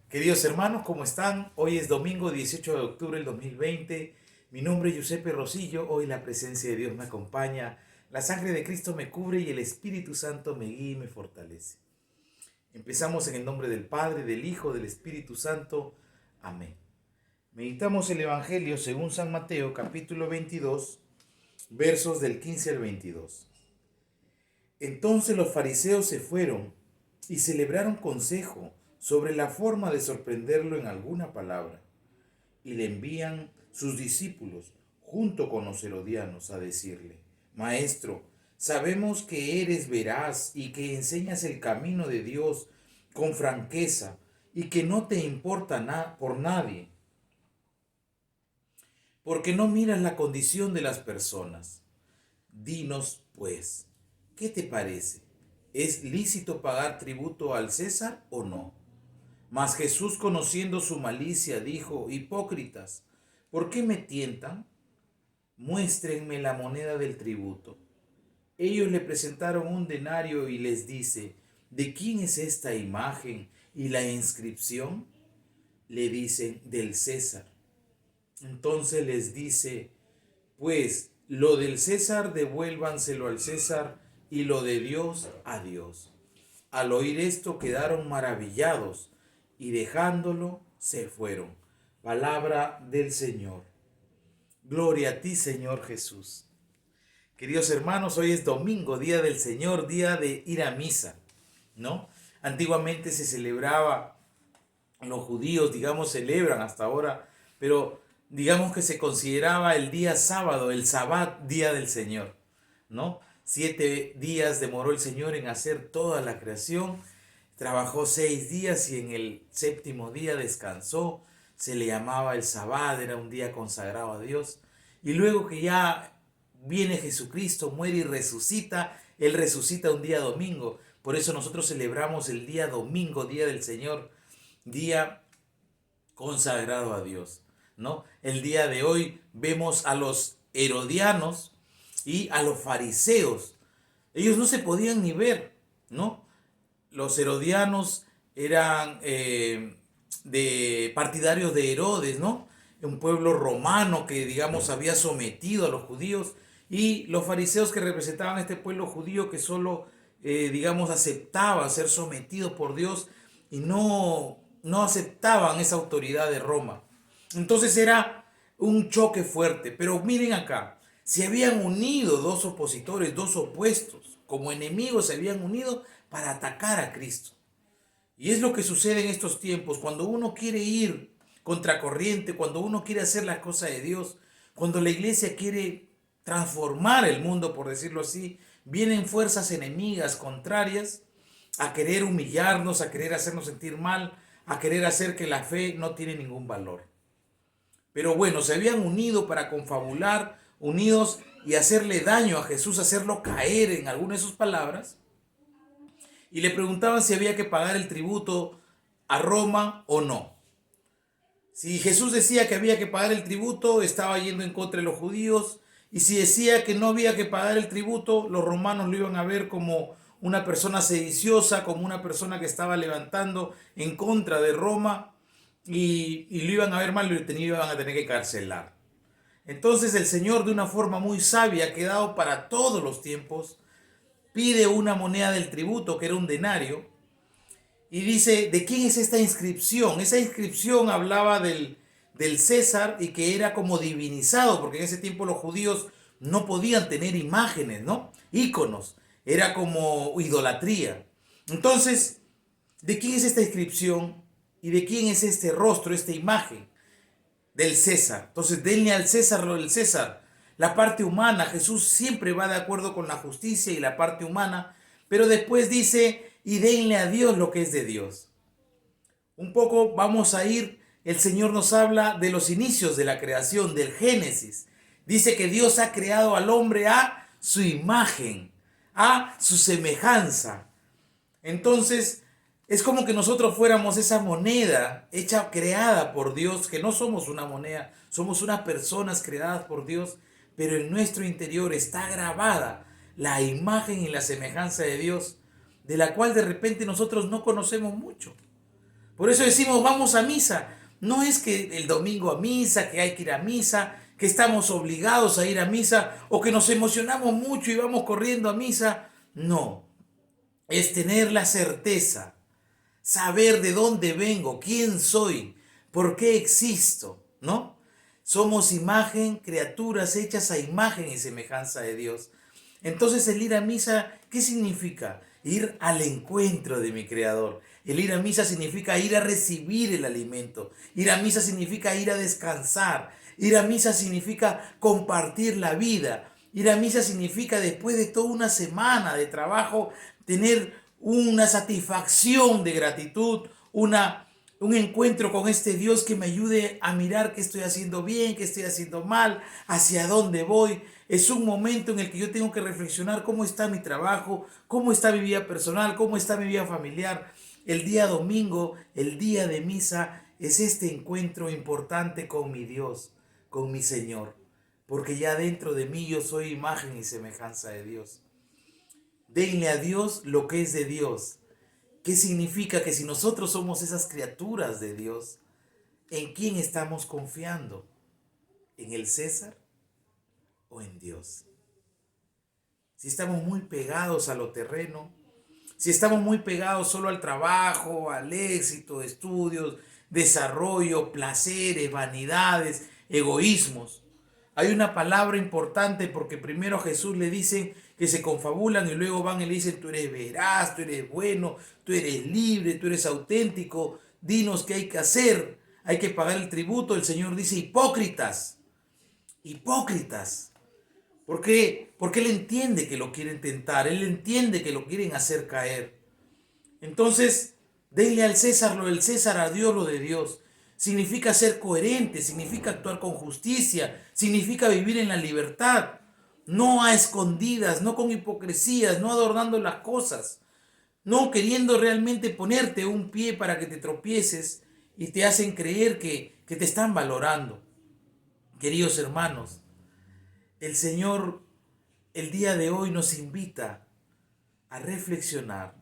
Queridos hermanos, ¿cómo están? Hoy es domingo 18 de octubre del 2020. Mi nombre es Giuseppe Rosillo. Hoy la presencia de Dios me acompaña. La sangre de Cristo me cubre y el Espíritu Santo me guía y me fortalece. Empezamos en el nombre del Padre, del Hijo, del Espíritu Santo. Amén. Meditamos el Evangelio según San Mateo, capítulo 22, versos del 15 al 22. Entonces los fariseos se fueron y celebraron consejo sobre la forma de sorprenderlo en alguna palabra. Y le envían sus discípulos junto con los herodianos a decirle: Maestro, sabemos que eres veraz y que enseñas el camino de Dios con franqueza y que no te importa por nadie, porque no miras la condición de las personas. Dinos, pues, ¿qué te parece? ¿Es lícito pagar tributo al César o no? Mas Jesús, conociendo su malicia, dijo: Hipócritas, ¿por qué me tientan? Muéstrenme la moneda del tributo. Ellos le presentaron un denario y les dice: ¿De quién es esta imagen y la inscripción? Le dicen: del César. Entonces les dice: Pues lo del César devuélvanselo al César y lo de Dios a Dios. Al oír esto quedaron maravillados y dejándolo se fueron. Palabra del Señor. Gloria a ti, Señor Jesús. Queridos hermanos, hoy es domingo, día del Señor, día de ir a misa, ¿no? Antiguamente se celebraba, los judíos, digamos, celebran hasta ahora, pero digamos que se consideraba el día sábado, el Sabbat, día del Señor, ¿no? 7 días demoró el Señor en hacer toda la creación, trabajó 6 días y en el séptimo día descansó, se le llamaba el Sabbat, era un día consagrado a Dios, y luego que ya viene Jesucristo, muere y resucita, Él resucita un día domingo, por eso nosotros celebramos el día domingo, día del Señor, día consagrado a Dios, ¿no? El día de hoy vemos a los herodianos y a los fariseos. Ellos no se podían ni ver, ¿no? Los herodianos eran de partidarios de Herodes, ¿no? Un pueblo romano que, digamos, había sometido a los judíos, y los fariseos que representaban a este pueblo judío que solo, digamos, aceptaba ser sometido por Dios y no aceptaban esa autoridad de Roma. Entonces era un choque fuerte. Pero miren acá, se habían unido dos opositores, dos opuestos, como enemigos se habían unido para atacar a Cristo. Y es lo que sucede en estos tiempos, cuando uno quiere ir contracorriente, cuando uno quiere hacer la cosa de Dios, cuando la iglesia quiere transformar el mundo, por decirlo así, vienen fuerzas enemigas, contrarias, a querer humillarnos, a querer hacernos sentir mal, a querer hacer que la fe no tiene ningún valor. Pero bueno, se habían unido para confabular, unidos y hacerle daño a Jesús, hacerlo caer en alguna de sus palabras, y le preguntaban si había que pagar el tributo a Roma o no. Si Jesús decía que había que pagar el tributo, estaba yendo en contra de los judíos, y si decía que no había que pagar el tributo, los romanos lo iban a ver como una persona sediciosa, como una persona que estaba levantando en contra de Roma, y lo iban a ver mal y lo iban a tener que carcelar. Entonces el Señor, de una forma muy sabia, que ha dado para todos los tiempos, pide una moneda del tributo, que era un denario, y dice: ¿de quién es esta inscripción? Esa inscripción hablaba del César, y que era como divinizado, porque en ese tiempo los judíos no podían tener imágenes, ¿no? Íconos, era como idolatría. Entonces, ¿de quién es esta inscripción? ¿Y de quién es este rostro, esta imagen? Del César. Entonces, denle al César lo del César. La parte humana, Jesús siempre va de acuerdo con la justicia y la parte humana, pero después dice: y denle a Dios lo que es de Dios. Un poco vamos a ir, el Señor nos habla de los inicios de la creación, del Génesis. Dice que Dios ha creado al hombre a su imagen, a su semejanza. Entonces, es como que nosotros fuéramos esa moneda hecha, creada por Dios, que no somos una moneda, somos unas personas creadas por Dios, pero en nuestro interior está grabada la imagen y la semejanza de Dios, de la cual de repente nosotros no conocemos mucho. Por eso decimos vamos a misa. No es que el domingo a misa, que hay que ir a misa, que estamos obligados a ir a misa o que nos emocionamos mucho y vamos corriendo a misa. No, es tener la certeza, saber de dónde vengo, quién soy, por qué existo, ¿no? Somos imagen, criaturas hechas a imagen y semejanza de Dios. Entonces el ir a misa, ¿qué significa? Ir al encuentro de mi Creador. El ir a misa significa ir a recibir el alimento. Ir a misa significa ir a descansar. Ir a misa significa compartir la vida. Ir a misa significa después de toda una semana de trabajo tener una satisfacción de gratitud, un encuentro con este Dios que me ayude a mirar qué estoy haciendo bien, qué estoy haciendo mal, hacia dónde voy. Es un momento en el que yo tengo que reflexionar cómo está mi trabajo, cómo está mi vida personal, cómo está mi vida familiar. El día domingo, el día de misa, es este encuentro importante con mi Dios, con mi Señor, porque ya dentro de mí yo soy imagen y semejanza de Dios. Denle a Dios lo que es de Dios. ¿Qué significa? Que si nosotros somos esas criaturas de Dios, ¿en quién estamos confiando? ¿En el César o en Dios? Si estamos muy pegados a lo terreno, si estamos muy pegados solo al trabajo, al éxito, estudios, desarrollo, placeres, vanidades, egoísmos. Hay una palabra importante porque primero a Jesús le dicen que se confabulan y luego van y le dicen, tú eres veraz, tú eres bueno, tú eres libre, tú eres auténtico, dinos qué hay que hacer, hay que pagar el tributo. El Señor dice, hipócritas, hipócritas. ¿Por qué? Porque Él entiende que lo quieren tentar, Él entiende que lo quieren hacer caer. Entonces, denle al César lo del César, a Dios lo de Dios. Significa ser coherente, significa actuar con justicia, significa vivir en la libertad, no a escondidas, no con hipocresías, no adornando las cosas, no queriendo realmente ponerte un pie para que te tropieces y te hacen creer que te están valorando. Queridos hermanos, el Señor el día de hoy nos invita a reflexionar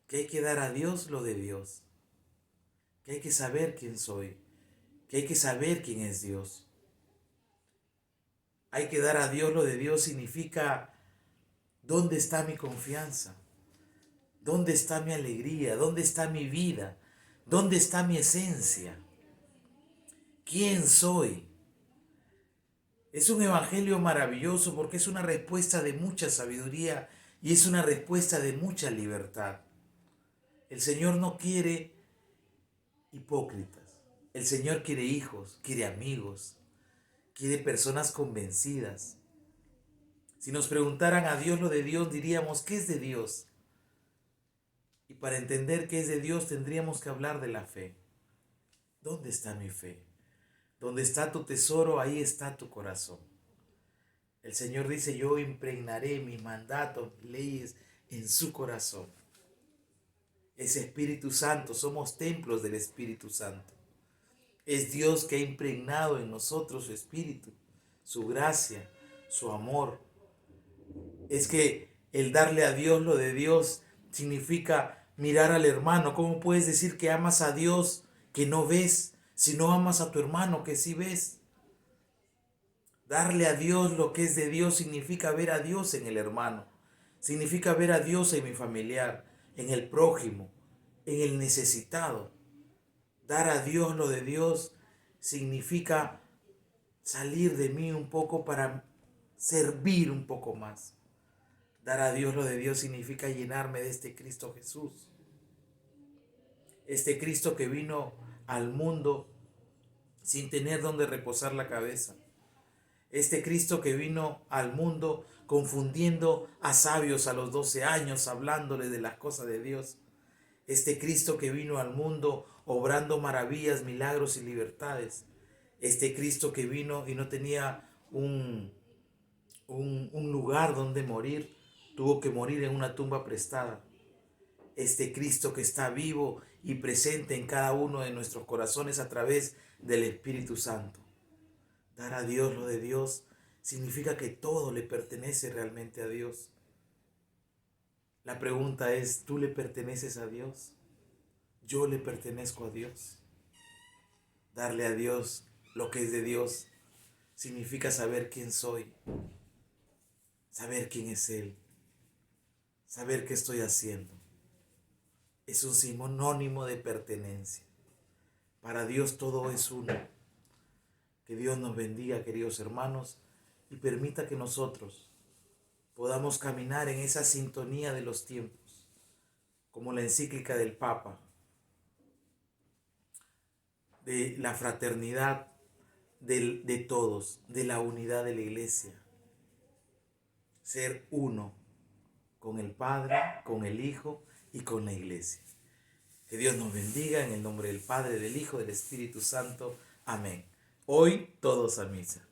que hay que dar a Dios lo de Dios, que hay que saber quién soy, que hay que saber quién es Dios. Hay que dar a Dios lo de Dios significa dónde está mi confianza, dónde está mi alegría, dónde está mi vida, dónde está mi esencia, quién soy. Es un evangelio maravilloso porque es una respuesta de mucha sabiduría y es una respuesta de mucha libertad. El Señor no quiere hipócritas. El Señor quiere hijos, quiere amigos, quiere personas convencidas. Si nos preguntaran a Dios lo de Dios, diríamos, ¿qué es de Dios? Y para entender qué es de Dios tendríamos que hablar de la fe. ¿Dónde está mi fe? Donde está tu tesoro, ahí está tu corazón. El Señor dice, yo impregnaré mis mandatos, mis leyes en su corazón. Ese Espíritu Santo, somos templos del Espíritu Santo. Es Dios que ha impregnado en nosotros su Espíritu, su gracia, su amor. Es que el darle a Dios lo de Dios significa mirar al hermano. ¿Cómo puedes decir que amas a Dios que no ves si no amas a tu hermano que sí ves? Darle a Dios lo que es de Dios significa ver a Dios en el hermano. Significa ver a Dios en mi familiar, en el prójimo, en el necesitado. Dar a Dios lo de Dios significa salir de mí un poco para servir un poco más. Dar a Dios lo de Dios significa llenarme de este Cristo Jesús. Este Cristo que vino al mundo sin tener donde reposar la cabeza. Este Cristo que vino al mundo confundiendo a sabios a los 12 años, hablándoles de las cosas de Dios. Este Cristo que vino al mundo obrando maravillas, milagros y libertades. Este Cristo que vino y no tenía un lugar donde morir, tuvo que morir en una tumba prestada. Este Cristo que está vivo y presente en cada uno de nuestros corazones a través del Espíritu Santo. Dar a Dios lo de Dios significa que todo le pertenece realmente a Dios. La pregunta es, ¿tú le perteneces a Dios? yo le pertenezco a Dios. Darle a Dios lo que es de Dios significa saber quién soy, saber quién es Él, saber qué estoy haciendo. Es un sinónimo de pertenencia. Para Dios todo es uno. Que Dios nos bendiga, queridos hermanos, y permita que nosotros podamos caminar en esa sintonía de los tiempos, como la encíclica del Papa, de la fraternidad de todos, de la unidad de la Iglesia. Ser uno con el Padre, con el Hijo y con la Iglesia. Que Dios nos bendiga en el nombre del Padre, del Hijo, del Espíritu Santo. Amén. Hoy todos a misa.